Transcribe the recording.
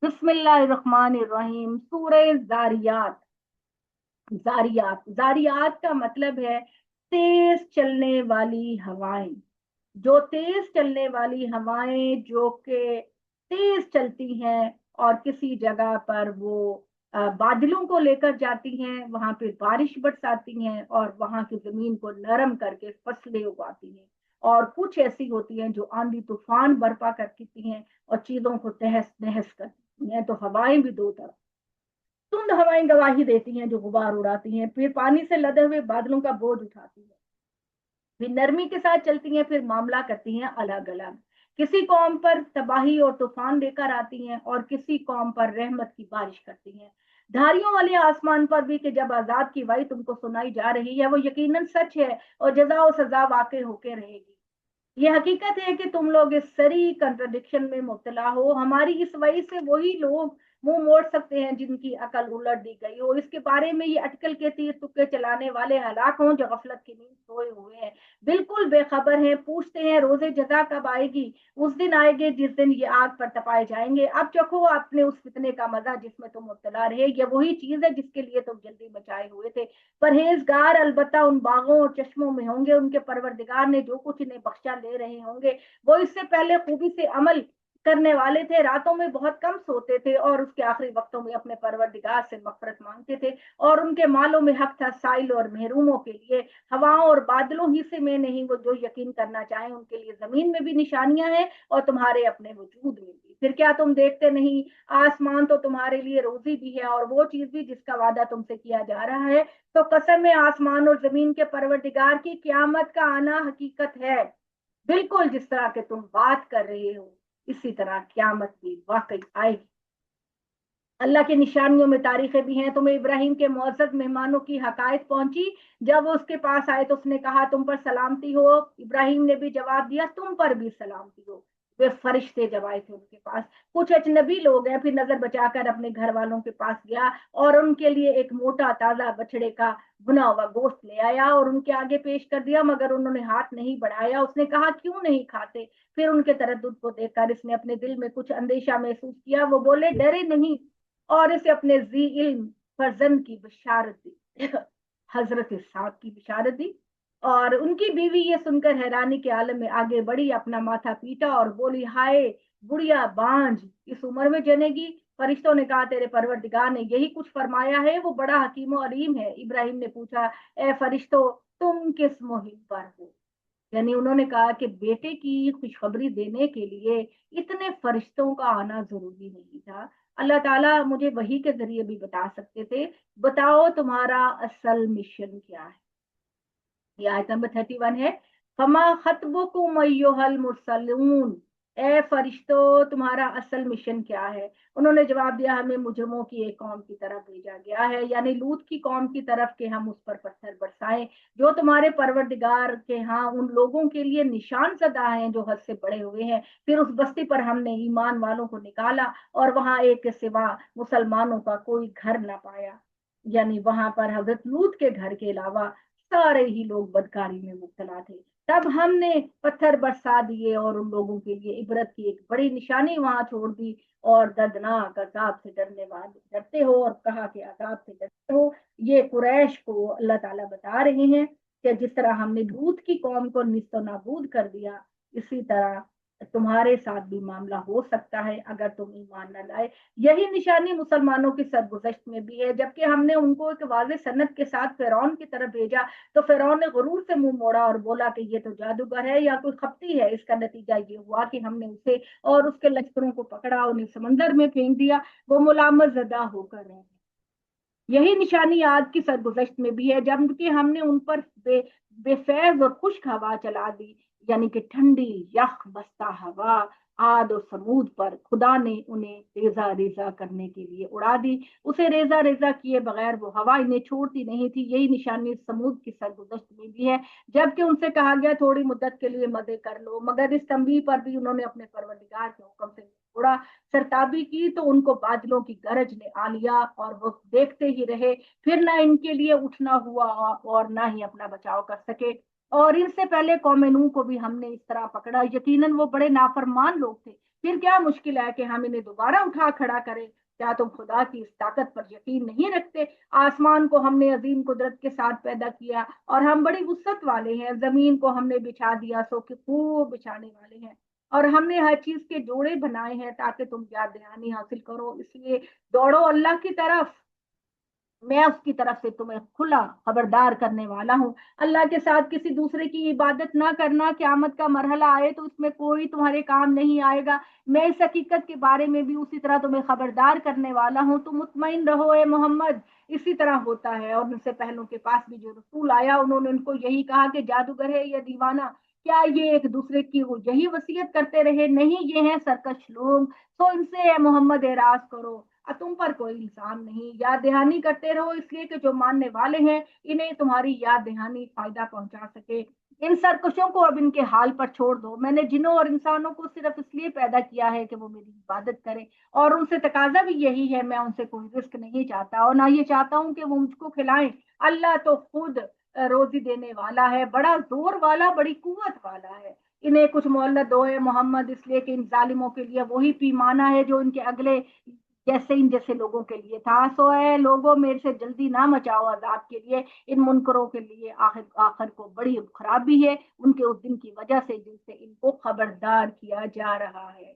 बिस्मिल्लाहिर्रहमानिर्रहीम। सूरह जारियात। जारियात जारियात का मतलब है तेज चलने वाली हवाएं। जो तेज चलने वाली हवाएं जो कि तेज चलती हैं और किसी जगह पर वो बादलों को लेकर जाती हैं, वहां पे बारिश बरसाती हैं और वहां की जमीन को नरम करके फसलें उगाती हैं। और कुछ ऐसी होती हैं जो आंधी तूफान बर्पा करती हैं और चीजों को तहस नहस करती हैं। तो हवाएं भी दो तरह, धुंध हवाएं गवाही देती हैं जो गुबार उड़ाती हैं, फिर पानी से लदे हुए बादलों का बोझ उठाती हैं, फिर नरमी के साथ चलती हैं, फिर मामला करती हैं अलग अलग। किसी कौम पर तबाही और तूफान लेकर आती हैं और किसी कौम पर रहमत की बारिश करती हैं। धारियों वाले आसमान पर भी कि जब आजाद की वही तुमको सुनाई जा रही है वो यकीनन सच है और जजा और सजा वाकई होके रहेगी। ये हकीकत है कि तुम लोग इस सरी कंट्रडिक्शन में मुब्तला हो। हमारी इस वजह से वही लोग मुंह मोड़ सकते हैं जिनकी अकल उलट दी गई हो। इसके बारे में ये अटकल के तीर तुक्के चलाने वाले हलाक हों जो गफलत की नींद सोए हुए हैं, बिल्कुल बेखबर हैं। पूछते हैं रोजे जजा कब आएगी। उस दिन आएंगे जिस दिन ये आग पर तपाए जाएंगे। अब चखो अपने उस फितने का मजा जिसमें तुम मुब्तला रहे। ये वही चीज है जिसके लिए तुम जल्दी मचाए हुए थे। परहेजगार अलबत्ता उन बागों और चश्मों में होंगे, उनके परवरदिगार ने जो कुछ इन्हें बख्शा ले रहे होंगे। वो इससे पहले खूबी से अमल करने वाले थे, रातों में बहुत कम सोते थे और उसके आखिरी वक्तों में अपने परवरदिगार से मफरत मांगते थे। और उनके मालों में हक था साइल और महरूमों के लिए। हवाओं और बादलों ही से में नहीं, वो जो यकीन करना चाहें उनके लिए जमीन में भी निशानियां हैं और तुम्हारे अपने वजूद में भी। फिर क्या तुम देखते नहीं, आसमान तो तुम्हारे लिए रोजी भी है और वो चीज भी जिसका वादा तुमसे किया जा रहा है। तो कसम है आसमान और जमीन के परवरदिगार की, क्यामत का आना हकीकत है। बिल्कुल जिस तरह के तुम बात कर रहे हो इसी तरह क्यामत भी वाकई आएगी। अल्लाह की निशानियों में तारीखें भी हैं। तुम्हें इब्राहिम के मुअज़्ज़ज़ मेहमानों की हकायत पहुंची। जब वो उसके पास आए तो उसने कहा तुम पर सलामती हो। इब्राहिम ने भी जवाब दिया तुम पर भी सलामती हो। वे फरिश्ते जब आए थे उनके पास, कुछ अजनबी लोग हैं। फिर नजर बचाकर अपने घर वालों के पास गया और उनके लिए एक मोटा ताजा बछड़े का भुना हुआ गोश्त ले आया और उनके आगे पेश कर दिया, मगर उन्होंने हाथ नहीं बढ़ाया। उसने कहा क्यों नहीं खाते। फिर उनके तरद्दुद को देखकर इसने अपने दिल में कुछ अंदेशा महसूस किया। वो बोले डरे नहीं और इसे अपने जी इल्म फर्जन की बिशारत दी, हजरत साहब की बिशारत दी। और उनकी बीवी ये सुनकर हैरानी के आलम में आगे बढ़ी, अपना माथा पीटा और बोली हाय बुढ़िया बांझ, इस उम्र में जनेगी। फरिश्तों ने कहा तेरे परवरदिगार ने यही कुछ फरमाया है, वो बड़ा हकीम और अलीम है। इब्राहिम ने पूछा ए फरिश्तों तुम किस मुहिम पर हो। यानी उन्होंने कहा कि बेटे की खुशखबरी देने के लिए इतने फरिश्तों का आना जरूरी नहीं था। अल्लाह ताला मुझे वही के जरिए भी बता सकते थे। बताओ तुम्हारा असल मिशन क्या है। ये आयत नंबर 31 है। फमा खतबुकुम अय्युहल मुरसलून, ए फरिश्तों तुम्हारा असल मिशन क्या है। उन्होंने जवाब दिया हमें मुजरमों की एक कौम की तरफ भेजा गया है, यानी लूत की कौम की तरफ के हम उस पर पत्थर बरसाएं जो तुम्हारे परवरदिगार के हाँ उन लोगों के लिए निशान ज़दा हैं जो हद से बड़े हुए हैं। फिर उस बस्ती पर हमने ईमान वालों को निकाला और वहां एक के सिवा मुसलमानों का कोई घर न पाया। यानी वहां पर हजरत लूत के घर के अलावा सारे ही लोग बदकारी में मुब्तला थे। तब हमने पत्थर बरसा दिए और उन लोगों के लिए इबरत की एक बड़ी निशानी वहां छोड़ दी। और दर्दनाक अजाब से डरने वाले डरते हो और कहा कि अजाब से डरते हो। ये कुरैश को अल्लाह ताला बता रहे हैं कि जिस तरह हमने लूत की कौम को निस्तो नाबूद कर दिया, इसी तरह तुम्हारे साथ भी मामला हो सकता है अगर तुम ईमान न लाए। यही निशानी मुसलमानों की सरगुजश्त में भी है। जबकि हमने उनको एक वाज़ेह सनद के साथ फिरौन की तरफ भेजा तो फिरौन ने गुरूर से मुंह मोड़ा और बोला कि ये तो जादूगर है या कोई खप्ती है। इसका नतीजा ये हुआ कि हमने उसे और उसके लश्करों को पकड़ा, उन्हें समंदर में फेंक दिया। वो मुलामत ज़दा होकर रहे। यही निशानी आज की सरगुजश्त में भी है, जबकि हमने उन पर बेफैज और खुश्क हवा चला दी। यानी कि ठंडी यख बस्ता हवा आद और समूद पर खुदा ने उन्हें रेजा रेजा करने के लिए उड़ा दी। उसे रेजा रेजा किए बगैर वो हवा इन्हें छोड़ती नहीं थी। यही निशानी समूद की सरगुजश्त में भी है। जबकि उनसे कहा गया थोड़ी मुद्दत के लिए मजे कर लो, मगर इस तंबी पर भी उन्होंने अपने परवरदिगार के हुक्म से थोड़ा सरताबी की तो उनको बादलों की गरज ने आ लिया और वो देखते ही रहे। फिर ना इनके लिए उठना हुआ और ना ही अपना बचाव कर सके। और इनसे पहले कौम नूह को भी हमने इस तरह पकड़ा, यकीनन वो बड़े नाफरमान लोग थे। پھر کیا مشکل ہے کہ ہم انہیں دوبارہ اٹھا کھڑا کریں؟ کیا تم خدا کی اس طاقت پر یقین نہیں رکھتے؟ آسمان کو ہم نے عظیم قدرت کے ساتھ پیدا کیا اور ہم بڑی وسعت والے ہیں، زمین کو ہم نے بچھا دیا سو کہ خوب بچھانے والے ہیں، اور ہم نے ہر چیز کے جوڑے بنائے ہیں تاکہ تم یاد دہانی حاصل کرو، اس لیے دوڑو اللہ کی طرف، میں اس کی طرف سے تمہیں کھلا خبردار کرنے والا ہوں۔ اللہ کے ساتھ کسی دوسرے کی عبادت نہ کرنا، قیامت کا مرحلہ آئے تو اس میں کوئی تمہارے کام نہیں آئے گا، میں اس حقیقت کے بارے میں بھی اسی طرح تمہیں خبردار کرنے والا ہوں، تم مطمئن رہو اے محمد۔ اسی طرح ہوتا ہے، اور ان سے پہلوں کے پاس بھی جو رسول آیا انہوں نے ان کو یہی کہا کہ جادوگر ہے یا دیوانہ، کیا یہ ایک دوسرے کی یہی وصیت کرتے رہے؟ نہیں، یہ ہیں سرکش لوگ، تو ان سے اے محمد اعراض کرو، تم پر کوئی الزام نہیں، یاد دہانی کرتے رہو، اس لیے کہ جو ماننے والے ہیں انہیں تمہاری یاد دہانی فائدہ پہنچا سکے۔ ان سرکشوں کو اب ان کے حال پر چھوڑ دو، میں نے جنوں اور انسانوں کو صرف اس لیے پیدا کیا ہے کہ وہ میری عبادت کریں، اور ان سے تقاضا بھی یہی ہے، میں ان سے کوئی رزق نہیں چاہتا اور نہ یہ چاہتا ہوں کہ وہ مجھ کو کھلائیں، اللہ تو خود روزی دینے والا ہے، بڑا زور والا، بڑی قوت والا ہے۔ انہیں کچھ مہلت دو اے محمد، اس لیے کہ ان ظالموں کے لیے وہی پیمانہ ہے جو ان کے اگلے جیسے ان جیسے لوگوں کے لیے تھا، سو اے لوگوں میرے سے جلدی نہ مچاؤ عذاب کے لیے، ان منکروں کے لیے آخر کو بڑی خرابی ہے ان کے اس دن کی وجہ سے جن سے ان کو خبردار کیا جا رہا ہے۔